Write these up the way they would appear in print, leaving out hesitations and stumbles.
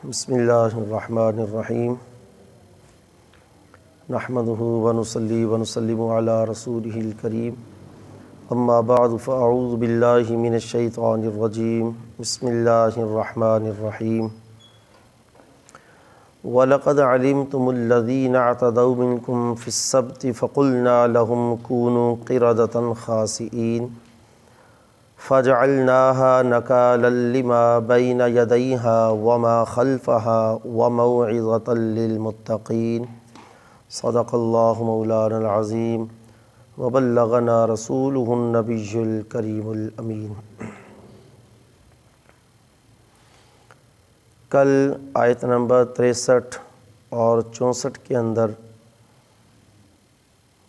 بسم اللہ الرحمن الرحیم نحمدہ ونصلی ونسلم علی رسولہ الکریم اما بعد فاعوذ باللہ من الشیطان الرجیم بسم اللہ الرحمن الرحیم وَلَقَدْ عَلِمْتُمُ الَّذِينَ اعْتَدَوْا مِنْكُمْ فِي السَّبْتِ فَقُلْنَا لَهُمْ كُونُوا قِرَدَةً خَاسِئِينَ فَجَعَلْنَاهَا نَكَالًا لِمَا بَيْنَ يَدَيْهَا وَمَا خَلْفَهَا وَمَوْعِظَةً لِلْمُتَّقِينَ صدق اللہ مولانا العظیم وبلغنا رسولہ النبی الکریم الامین۔ کل آیت نمبر 63 اور 64 کے اندر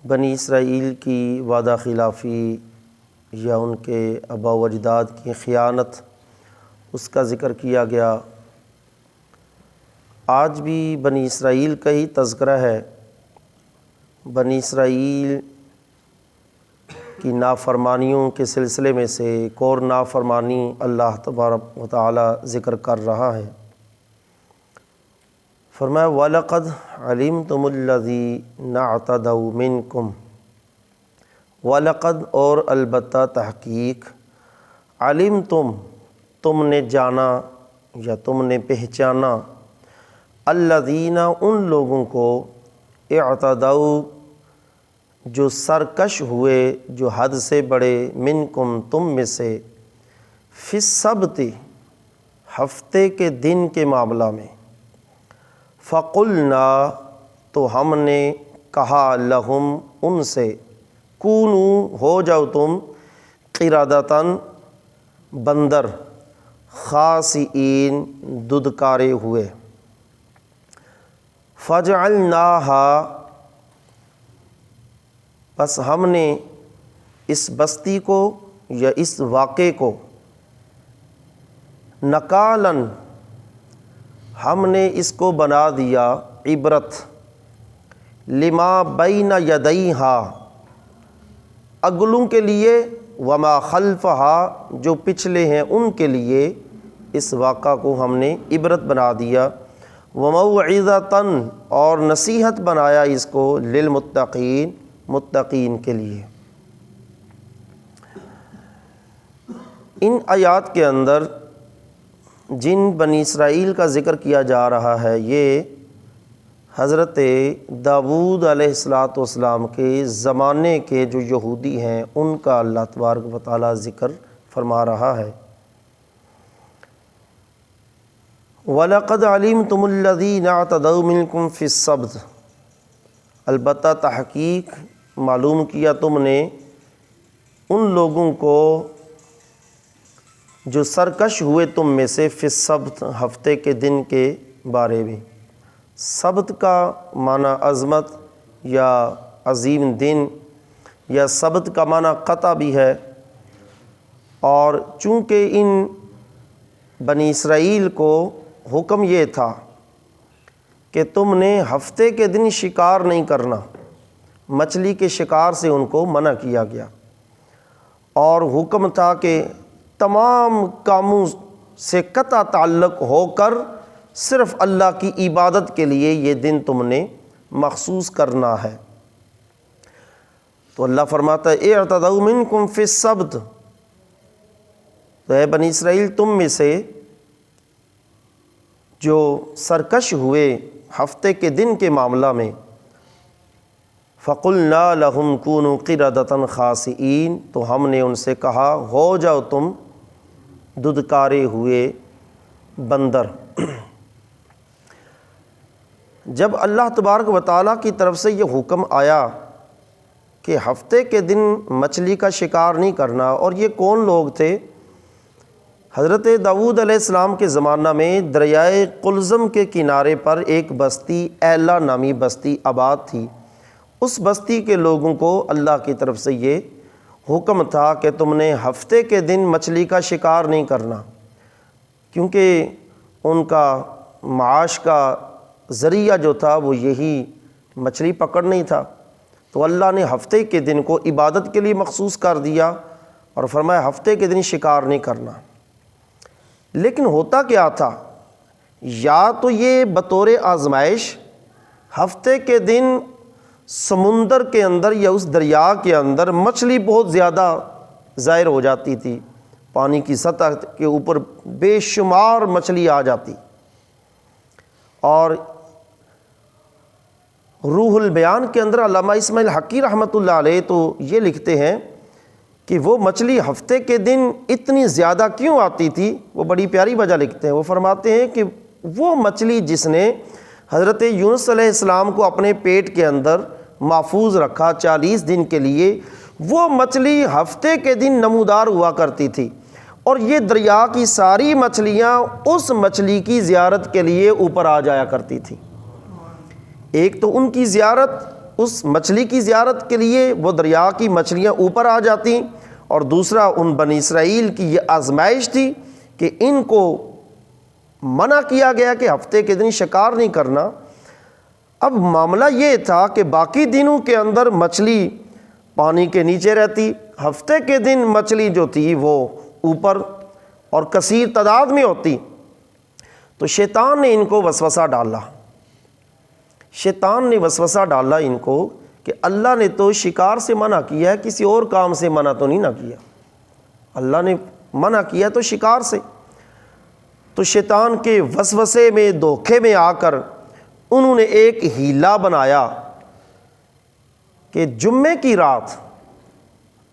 بنی اسرائیل کی وعدہ خلافی یا ان کے آباء و اجداد کی خیانت اس کا ذکر کیا گیا۔ آج بھی بنی اسرائیل کا ہی تذکرہ ہے۔ بنی اسرائیل کی نافرمانیوں کے سلسلے میں سے ایک اور نافرمانی اللہ تبارک و تعالی ذکر کر رہا ہے۔ فرمایا وَلَقَدْ عَلِمْتُمُ الَّذِينَ اعْتَدَوْا مِنْكُمْ، وَلَقَدْ اور البتہ تحقیق، علمتم تم نے جانا یا تم نے پہچانا، الذین ان لوگوں کو، اعتدوا جو سرکش ہوئے، جو حد سے بڑے، منکم تم میں سے، فی السبت ہفتے کے دن کے معاملہ میں، فقلنا تو ہم نے کہا، لہم ان سے، کونو ہو جاؤ تم، قردۃً بندر، خاسئین ددکارے ہوئے، فجعلناہا بس ہم نے اس بستی کو یا اس واقعے کو، نکالاً ہم نے اس کو بنا دیا عبرت، لما بین یدیہا اگلوں کے لیے، وما خلفہا جو پچھلے ہیں ان کے لیے، اس واقعہ کو ہم نے عبرت بنا دیا، وموعظۃً اور نصیحت بنایا اس کو، للمتقین متقین کے لیے۔ ان آیات کے اندر جن بنی اسرائیل کا ذکر کیا جا رہا ہے، یہ حضرت داؤد علیہ السلام کے زمانے کے جو یہودی ہیں ان کا اللہ تبارک و تعالیٰ ذکر فرما رہا ہے۔ وَلَقَدْ عَلِمْتُمُ الَّذِينَ اعْتَدَوْا مِنْكُمْ فِي السَّبْتِ، البتہ تحقیق معلوم کیا تم نے ان لوگوں کو جو سرکش ہوئے تم میں سے، فی السبت ہفتے کے دن کے بارے میں۔ سبت کا معنی عظمت یا عظیم دن، یا سبت کا معنی قطع بھی ہے، اور چونکہ ان بنی اسرائیل کو حکم یہ تھا کہ تم نے ہفتے کے دن شکار نہیں کرنا، مچھلی کے شکار سے ان کو منع کیا گیا، اور حکم تھا کہ تمام کاموں سے قطع تعلق ہو کر صرف اللہ کی عبادت کے لیے یہ دن تم نے مخصوص کرنا ہے۔ تو اللہ فرماتا ہے اعتدوا منکم فی السبت، تو اے بنی اسرائیل تم میں سے جو سرکش ہوئے ہفتے کے دن کے معاملہ میں، فقلنا لہم کونوا قردۃً خاسئین، تو ہم نے ان سے کہا ہو جاؤ تم ددکارے ہوئے بندر۔ جب اللہ تبارک و تعالیٰ کی طرف سے یہ حکم آیا کہ ہفتے کے دن مچھلی کا شکار نہیں کرنا، اور یہ کون لوگ تھے؟ حضرت داؤد علیہ السلام کے زمانہ میں دریائے قلزم کے کنارے پر ایک بستی ایلا نامی بستی آباد تھی۔ اس بستی کے لوگوں کو اللہ کی طرف سے یہ حکم تھا کہ تم نے ہفتے کے دن مچھلی کا شکار نہیں کرنا، کیونکہ ان کا معاش کا ذریعہ جو تھا وہ یہی مچھلی پکڑنا ہی تھا۔ تو اللہ نے ہفتے کے دن کو عبادت کے لیے مخصوص کر دیا اور فرمایا ہفتے کے دن شکار نہیں کرنا۔ لیکن ہوتا کیا تھا یا تو یہ بطور آزمائش ہفتے کے دن سمندر کے اندر یا اس دریا کے اندر مچھلی بہت زیادہ ظاہر ہو جاتی تھی، پانی کی سطح کے اوپر بے شمار مچھلی آ جاتی، اور روح البیان کے اندر علامہ اسماعیل حقی رحمۃ اللہ علیہ تو یہ لکھتے ہیں کہ وہ مچھلی ہفتے کے دن اتنی زیادہ کیوں آتی تھی، وہ بڑی پیاری وجہ لکھتے ہیں۔ وہ فرماتے ہیں کہ وہ مچھلی جس نے حضرت یونس علیہ السلام کو اپنے پیٹ کے اندر محفوظ رکھا 40 دن کے لیے، وہ مچھلی ہفتے کے دن نمودار ہوا کرتی تھی، اور یہ دریا کی ساری مچھلیاں اس مچھلی کی زیارت کے لیے اوپر آ جایا کرتی تھی۔ ایک تو ان کی زیارت، اس مچھلی کی زیارت کے لیے وہ دریا کی مچھلیاں اوپر آ جاتی، اور دوسرا ان بنی اسرائیل کی یہ آزمائش تھی کہ ان کو منع کیا گیا کہ ہفتے کے دن شکار نہیں کرنا۔ اب معاملہ یہ تھا کہ باقی دنوں کے اندر مچھلی پانی کے نیچے رہتی، ہفتے کے دن مچھلی جو تھی وہ اوپر اور کثیر تعداد میں ہوتی۔ تو شیطان نے ان کو وسوسہ ڈالا، شیطان نے وسوسہ ڈالا ان کو کہ اللہ نے تو شکار سے منع کیا ہے، کسی اور کام سے منع تو نہیں نہ کیا، اللہ نے منع کیا تو شکار سے۔ تو شیطان کے وسوسے میں، دھوکے میں آ کر انہوں نے ایک ہیلا بنایا کہ جمعے کی رات،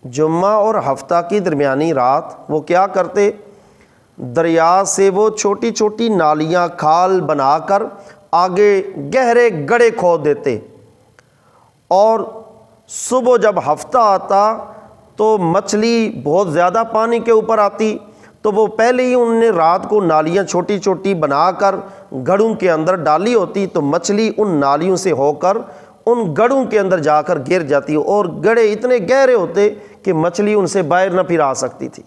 جمعہ اور ہفتہ کی درمیانی رات، وہ کیا کرتے، دریا سے وہ چھوٹی چھوٹی نالیاں کھال بنا کر آگے گہرے گڑھے کھود دیتے، اور صبح جب ہفتہ آتا تو مچھلی بہت زیادہ پانی کے اوپر آتی، تو وہ پہلے ہی انہوں نے رات کو نالیاں چھوٹی چھوٹی بنا کر گڑھوں کے اندر ڈالی ہوتی، تو مچھلی ان نالیوں سے ہو کر ان گڑھوں کے اندر جا کر گر جاتی، اور گڑھے اتنے گہرے ہوتے کہ مچھلی ان سے باہر نہ پھر آ سکتی تھی۔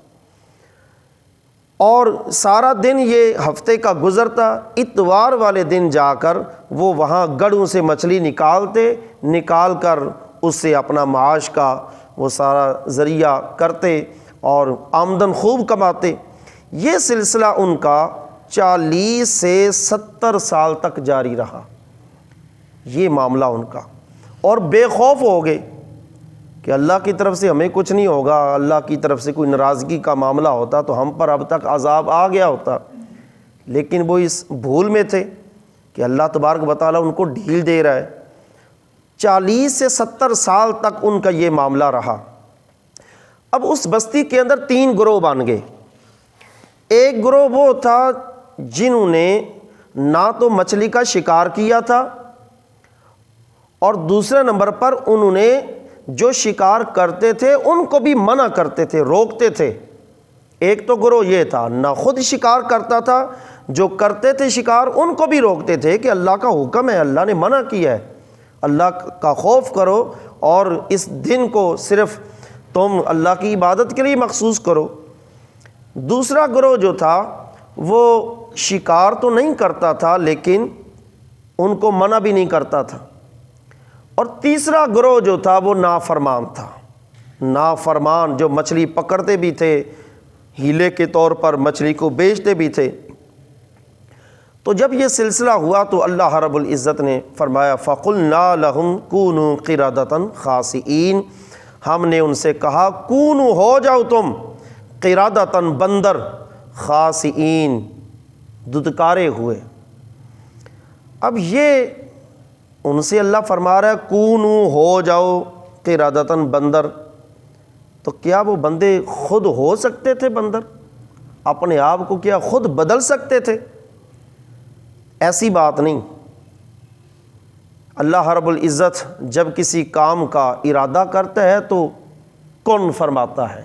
اور سارا دن یہ ہفتے کا گزرتا، اتوار والے دن جا کر وہ وہاں گڑھوں سے مچھلی نکال کر اس سے اپنا معاش کا وہ سارا ذریعہ کرتے اور آمدن خوب کماتے۔ یہ سلسلہ ان کا 40 سے 70 سال تک جاری رہا، یہ معاملہ ان کا، اور بے خوف ہو گئے کہ اللہ کی طرف سے ہمیں کچھ نہیں ہوگا، اللہ کی طرف سے کوئی ناراضگی کا معاملہ ہوتا تو ہم پر اب تک عذاب آ گیا ہوتا، لیکن وہ اس بھول میں تھے کہ اللہ تبارک و تعالیٰ ان کو ڈھیل دے رہا ہے۔ 40 سے 70 سال تک ان کا یہ معاملہ رہا۔ اب اس بستی کے اندر 3 گروہ بن گئے۔ ایک گروہ وہ تھا جنہوں نے نہ تو مچھلی کا شکار کیا تھا، اور دوسرے نمبر پر انہوں نے جو شکار کرتے تھے ان کو بھی منع کرتے تھے، روکتے تھے۔ ایک تو گروہ یہ تھا نہ خود شکار کرتا تھا، جو کرتے تھے شکار ان کو بھی روکتے تھے کہ اللہ کا حکم ہے، اللہ نے منع کیا ہے، اللہ کا خوف کرو اور اس دن کو صرف تم اللہ کی عبادت کے لیے مخصوص کرو۔ دوسرا گروہ جو تھا وہ شکار تو نہیں کرتا تھا لیکن ان کو منع بھی نہیں کرتا تھا، اور تیسرا گروہ جو تھا وہ نافرمان تھا، نافرمان جو مچھلی پکڑتے بھی تھے، ہیلے کے طور پر مچھلی کو بیچتے بھی تھے۔ تو جب یہ سلسلہ ہوا تو اللہ رب العزت نے فرمایا فَقُلْنَا لَهُمْ كُونُوا قِرَدَةً خَاسِئِينَ، ہم نے ان سے کہا کونو ہو جاؤ تم قِرَدَةً بندر، خاسئین ددکارے ہوئے۔ اب یہ ان سے اللہ فرما رہا ہے کونو ہو جاؤ قِرَدَةً بندر، تو کیا وہ بندے خود ہو سکتے تھے بندر؟ اپنے آپ کو کیا خود بدل سکتے تھے؟ ایسی بات نہیں۔ اللہ رب العزت جب کسی کام کا ارادہ کرتا ہے تو کن فرماتا ہے۔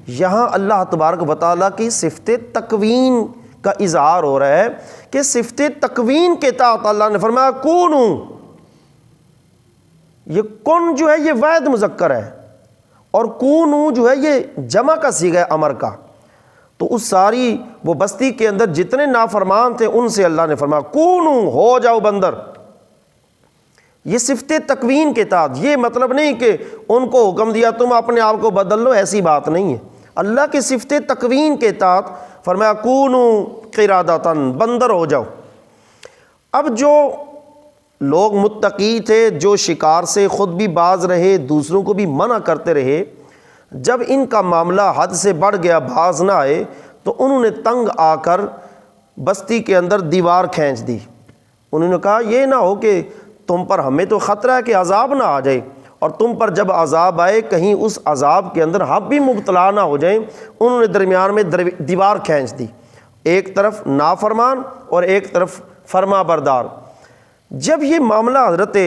یہاں اللہ تبارک و تعالیٰ کی صفت تکوین کا اظہار ہو رہا ہے کہ صفت تکوین کے تحت اللہ نے فرمایا کونو۔ یہ کن جو ہے یہ واحد مذکر ہے، اور کونو جو ہے یہ جمع کا صیغہ ہے امر کا۔ تو اس ساری وہ بستی کے اندر جتنے نافرمان تھے ان سے اللہ نے فرمایا کونو ہو جاؤ بندر۔ یہ صفت تکوین کے تحت، یہ مطلب نہیں کہ ان کو حکم دیا تم اپنے آپ کو بدل لو، ایسی بات نہیں ہے۔ اللہ کی صفت تکوین کے تحت فرمایا کونو قِرَدَةً بندر ہو جاؤ۔ اب جو لوگ متقی تھے، جو شکار سے خود بھی باز رہے، دوسروں کو بھی منع کرتے رہے، جب ان کا معاملہ حد سے بڑھ گیا، باز نہ آئے، تو انہوں نے تنگ آ کر بستی کے اندر دیوار کھینچ دی۔ انہوں نے کہا یہ نہ ہو کہ تم پر ہمیں تو خطرہ ہے کہ عذاب نہ آ جائے، اور تم پر جب عذاب آئے کہیں اس عذاب کے اندر ہم بھی مبتلا نہ ہو جائیں۔ انہوں نے درمیان میں دیوار کھینچ دی، ایک طرف نافرمان اور ایک طرف فرما بردار۔ جب یہ معاملہ حضرت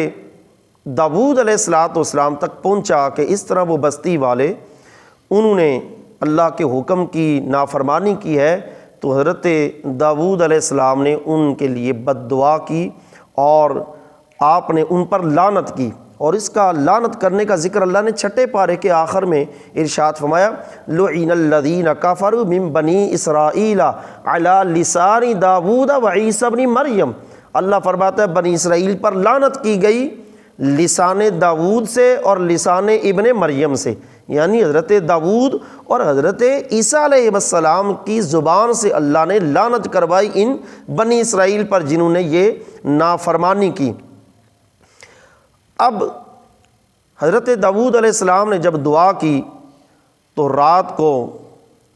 داؤد علیہ السلام تک پہنچا کہ اس طرح وہ بستی والے انہوں نے اللہ کے حکم کی نافرمانی کی ہے، تو حضرت داؤد علیہ السلام نے ان کے لیے بد دعا کی اور آپ نے ان پر لعنت کی۔ اور اس کا لعنت کرنے کا ذکر اللہ نے چھٹے پارے کے آخر میں ارشاد فرمایا، لعن الذین کفروا من بنی اسرائیل علی لسان داؤد و عیسی ابن مریم۔ اللہ فرماتا ہے بنی اسرائیل پر لعنت کی گئی لسان داؤد سے اور لسان ابن مریم سے، یعنی حضرت داؤد اور حضرت عیسیٰ علیہ السلام کی زبان سے اللہ نے لعنت کروائی ان بنی اسرائیل پر جنہوں نے یہ نافرمانی کی۔ اب حضرت داؤد علیہ السلام نے جب دعا کی تو رات کو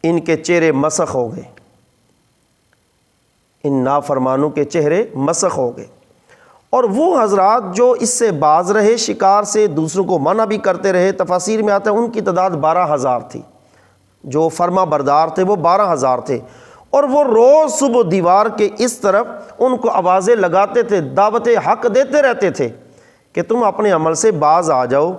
ان کے چہرے مسخ ہو گئے، ان نافرمانوں کے چہرے مسخ ہو گئے، اور وہ حضرات جو اس سے باز رہے شکار سے، دوسروں کو منع بھی کرتے رہے، تفاسیر میں آتا ہے ان کی تعداد 12,000 تھی، جو فرما بردار تھے وہ 12,000 تھے، اور وہ روز صبح دیوار کے اس طرف ان کو آوازیں لگاتے تھے، دعوت حق دیتے رہتے تھے کہ تم اپنے عمل سے باز آ جاؤ۔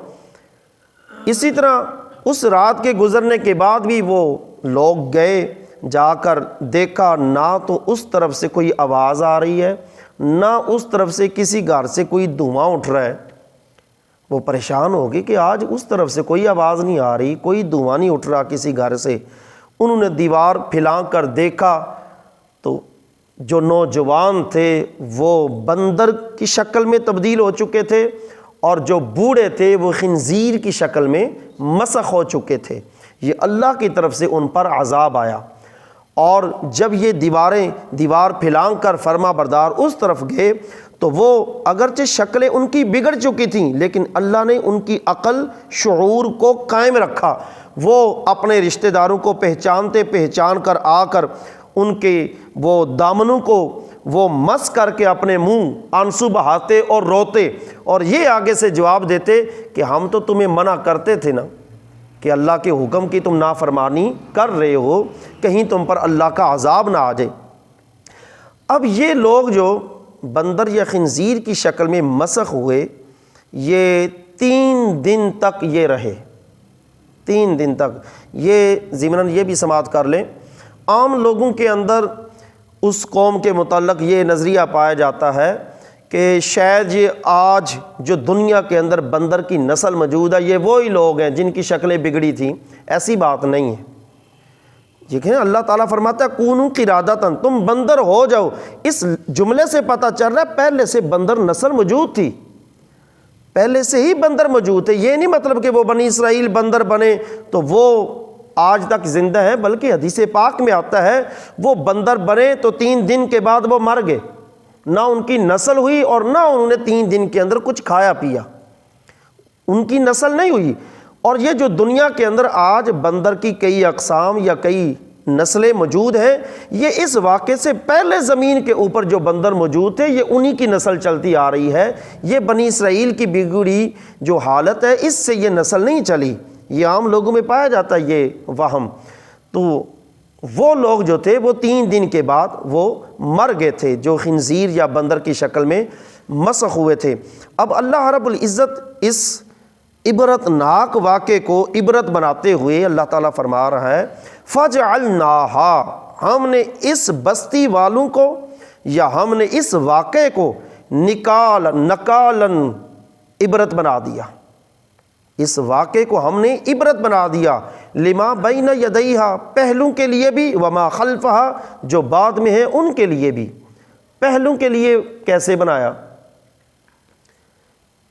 اسی طرح اس رات کے گزرنے کے بعد بھی وہ لوگ گئے، جا کر دیکھا نہ تو اس طرف سے کوئی آواز آ رہی ہے، نہ اس طرف سے کسی گھر سے کوئی دھواں اٹھ رہا ہے۔ وہ پریشان ہو گئے کہ آج اس طرف سے کوئی آواز نہیں آ رہی، کوئی دھواں نہیں اٹھ رہا کسی گھر سے۔ انہوں نے دیوار پھیلا کر دیکھا تو جو نوجوان تھے وہ بندر کی شکل میں تبدیل ہو چکے تھے، اور جو بوڑھے تھے وہ خنزیر کی شکل میں مسخ ہو چکے تھے۔ یہ اللہ کی طرف سے ان پر عذاب آیا، اور جب یہ دیوار پھیلانگ کر فرما بردار اس طرف گئے تو وہ اگرچہ شکلیں ان کی بگڑ چکی تھیں، لیکن اللہ نے ان کی عقل شعور کو قائم رکھا۔ وہ اپنے رشتہ داروں کو پہچان کر آ کر ان کے وہ دامنوں کو وہ مس کر کے اپنے منہ آنسو بہاتے اور روتے، اور یہ آگے سے جواب دیتے کہ ہم تو تمہیں منع کرتے تھے نا کہ اللہ کے حکم کی تم نافرمانی کر رہے ہو، کہیں تم پر اللہ کا عذاب نہ آ جائے۔ اب یہ لوگ جو بندر یا خنزیر کی شکل میں مسخ ہوئے، یہ 3 دن تک یہ رہے، 3 دن تک۔ یہ ضمناً یہ بھی سماعت کر لیں، عام لوگوں کے اندر اس قوم کے متعلق یہ نظریہ پایا جاتا ہے کہ شاید یہ آج جو دنیا کے اندر بندر کی نسل موجود ہے یہ وہی لوگ ہیں جن کی شکلیں بگڑی تھیں۔ ایسی بات نہیں ہے۔ دیکھیں اللہ تعالیٰ فرماتا ہے کونوا قردۃ، تم بندر ہو جاؤ۔ اس جملے سے پتہ چل رہا ہے پہلے سے بندر نسل موجود تھی، پہلے سے ہی بندر موجود تھے۔ یہ نہیں مطلب کہ وہ بنی اسرائیل بندر بنے تو وہ آج تک زندہ ہے، بلکہ حدیث پاک میں آتا ہے وہ بندر بنے تو 3 دن کے بعد وہ مر گئے، نہ ان کی نسل ہوئی اور نہ انہوں نے 3 دن کے اندر کچھ کھایا پیا، ان کی نسل نہیں ہوئی۔ اور یہ جو دنیا کے اندر آج بندر کی کئی اقسام یا کئی نسلیں موجود ہیں، یہ اس واقعے سے پہلے زمین کے اوپر جو بندر موجود تھے یہ انہی کی نسل چلتی آ رہی ہے۔ یہ بنی اسرائیل کی بگڑی جو حالت ہے اس سے یہ نسل نہیں چلی، یہ عام لوگوں میں پایا جاتا ہے یہ وہم۔ تو وہ لوگ جو تھے وہ 3 دن کے بعد وہ مر گئے تھے، جو خنزیر یا بندر کی شکل میں مسخ ہوئے تھے۔ اب اللہ رب العزت اس عبرت ناک واقعے کو عبرت بناتے ہوئے اللہ تعالیٰ فرما رہا ہے فَجْعَلْنَاهَا، ہم نے اس بستی والوں کو یا ہم نے اس واقعے کو نکالن عبرت بنا دیا، اس واقعے کو ہم نے عبرت بنا دیا، لما بین یدیہا، پہلوں کے لیے بھی، وما خلفہا، جو بعد میں ہیں ان کے لیے بھی۔ پہلوں کے لیے کیسے بنایا؟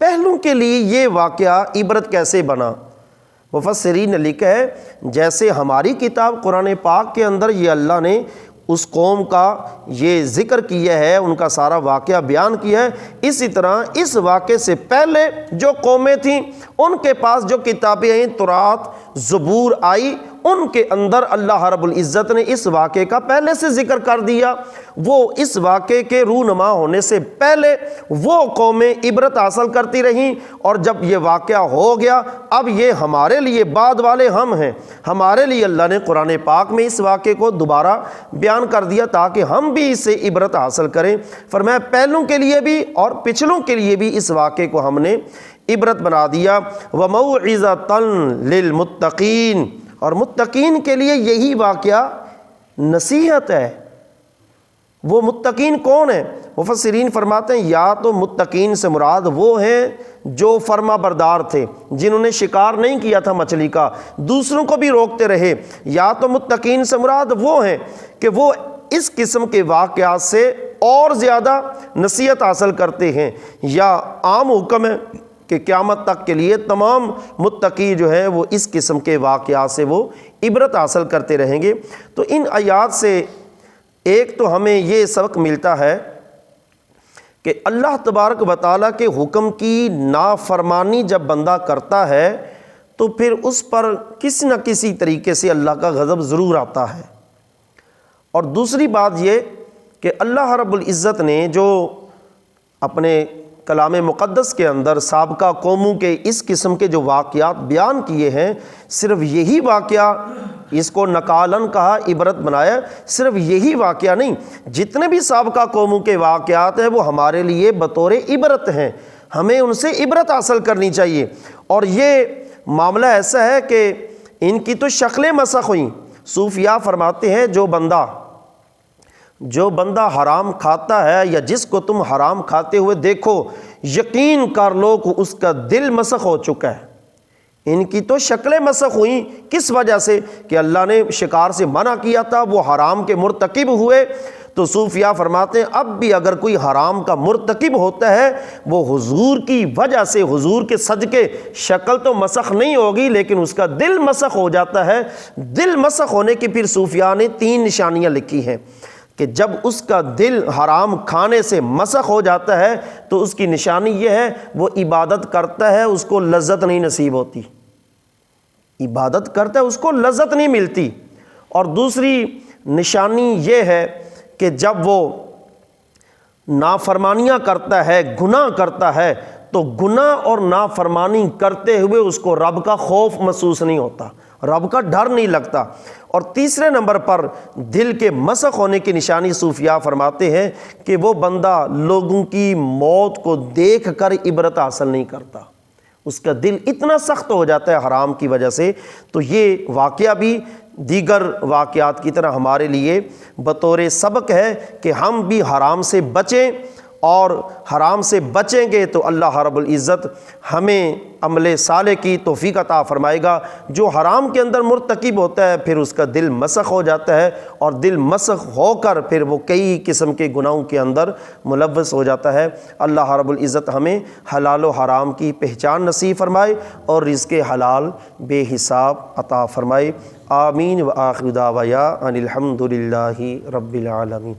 پہلوں کے لیے یہ واقعہ عبرت کیسے بنا؟ مفسرین نے لکھا ہے جیسے ہماری کتاب قرآن پاک کے اندر یہ اللہ نے اس قوم کا یہ ذکر کیا ہے، ان کا سارا واقعہ بیان کیا ہے۔ اسی طرح اس واقعے سے پہلے جو قومیں تھیں ان کے پاس جو کتابیں آئیں، تورات، زبور آئی، ان کے اندر اللہ رب العزت نے اس واقعے کا پہلے سے ذکر کر دیا۔ وہ اس واقعے کے رونما ہونے سے پہلے وہ قومیں عبرت حاصل کرتی رہیں، اور جب یہ واقعہ ہو گیا اب یہ ہمارے لیے بعد والے ہم ہیں، ہمارے لیے اللہ نے قرآن پاک میں اس واقعے کو دوبارہ بیان کر دیا تاکہ ہم بھی اس سے عبرت حاصل کریں۔ فرمایا پہلوں کے لیے بھی اور پچھلوں کے لیے بھی اس واقعے کو ہم نے عبرت بنا دیا۔ وَمَوْعِظَةً لِّلْمُتَّقِينَ، اور متقین کے لیے یہی واقعہ نصیحت ہے۔ وہ متقین کون ہیں؟ مفسرین فرماتے ہیں یا تو متقین سے مراد وہ ہیں جو فرما بردار تھے، جنہوں نے شکار نہیں کیا تھا مچھلی کا، دوسروں کو بھی روکتے رہے، یا تو متقین سے مراد وہ ہیں کہ وہ اس قسم کے واقعات سے اور زیادہ نصیحت حاصل کرتے ہیں، یا عام حکم ہے کہ قیامت تک کے لیے تمام متقی جو ہیں وہ اس قسم کے واقعات سے وہ عبرت حاصل کرتے رہیں گے۔ تو ان آیات سے ایک تو ہمیں یہ سبق ملتا ہے کہ اللہ تبارک و تعالیٰ کے حکم کی نافرمانی جب بندہ کرتا ہے تو پھر اس پر کسی نہ کسی طریقے سے اللہ کا غضب ضرور آتا ہے۔ اور دوسری بات یہ کہ اللہ رب العزت نے جو اپنے کلام مقدس کے اندر سابقہ قوموں کے اس قسم کے جو واقعات بیان کیے ہیں، صرف یہی واقعہ، اس کو نکالن کہا، عبرت بنایا، صرف یہی واقعہ نہیں، جتنے بھی سابقہ قوموں کے واقعات ہیں وہ ہمارے لیے بطور عبرت ہیں، ہمیں ان سے عبرت حاصل کرنی چاہیے۔ اور یہ معاملہ ایسا ہے کہ ان کی تو شکلیں مسخ ہوئیں۔ صوفیاء فرماتے ہیں جو بندہ حرام کھاتا ہے یا جس کو تم حرام کھاتے ہوئے دیکھو، یقین کر لو کہ اس کا دل مسخ ہو چکا ہے۔ ان کی تو شکلیں مسخ ہوئیں، کس وجہ سے؟ کہ اللہ نے شکار سے منع کیا تھا، وہ حرام کے مرتکب ہوئے۔ تو صوفیاء فرماتے ہیں اب بھی اگر کوئی حرام کا مرتکب ہوتا ہے وہ حضور کی وجہ سے، حضور کے صدقے، شکل تو مسخ نہیں ہوگی لیکن اس کا دل مسخ ہو جاتا ہے۔ دل مسخ ہونے کی پھر صوفیاء نے 3 نشانیاں لکھی ہیں کہ جب اس کا دل حرام کھانے سے مسخ ہو جاتا ہے تو اس کی نشانی یہ ہے وہ عبادت کرتا ہے، اس کو لذت نہیں نصیب ہوتی، عبادت کرتا ہے اس کو لذت نہیں ملتی۔ اور دوسری نشانی یہ ہے کہ جب وہ نافرمانیاں کرتا ہے، گناہ کرتا ہے، تو گناہ اور نافرمانی کرتے ہوئے اس کو رب کا خوف محسوس نہیں ہوتا، رب کا ڈر نہیں لگتا۔ اور تیسرے نمبر پر دل کے مسخ ہونے کی نشانی صوفیاء فرماتے ہیں کہ وہ بندہ لوگوں کی موت کو دیکھ کر عبرت حاصل نہیں کرتا، اس کا دل اتنا سخت ہو جاتا ہے حرام کی وجہ سے۔ تو یہ واقعہ بھی دیگر واقعات کی طرح ہمارے لیے بطور سبق ہے کہ ہم بھی حرام سے بچیں، اور حرام سے بچیں گے تو اللہ رب العزت ہمیں عمل صالح کی توفیق عطا فرمائے گا۔ جو حرام کے اندر مرتکب ہوتا ہے پھر اس کا دل مسخ ہو جاتا ہے، اور دل مسخ ہو کر پھر وہ کئی قسم کے گناہوں کے اندر ملوث ہو جاتا ہے۔ اللہ رب العزت ہمیں حلال و حرام کی پہچان نصیب فرمائے اور رزق حلال بے حساب عطا فرمائے۔ آمین۔ وآخر دعوانا ان الحمد للہ رب العالمین۔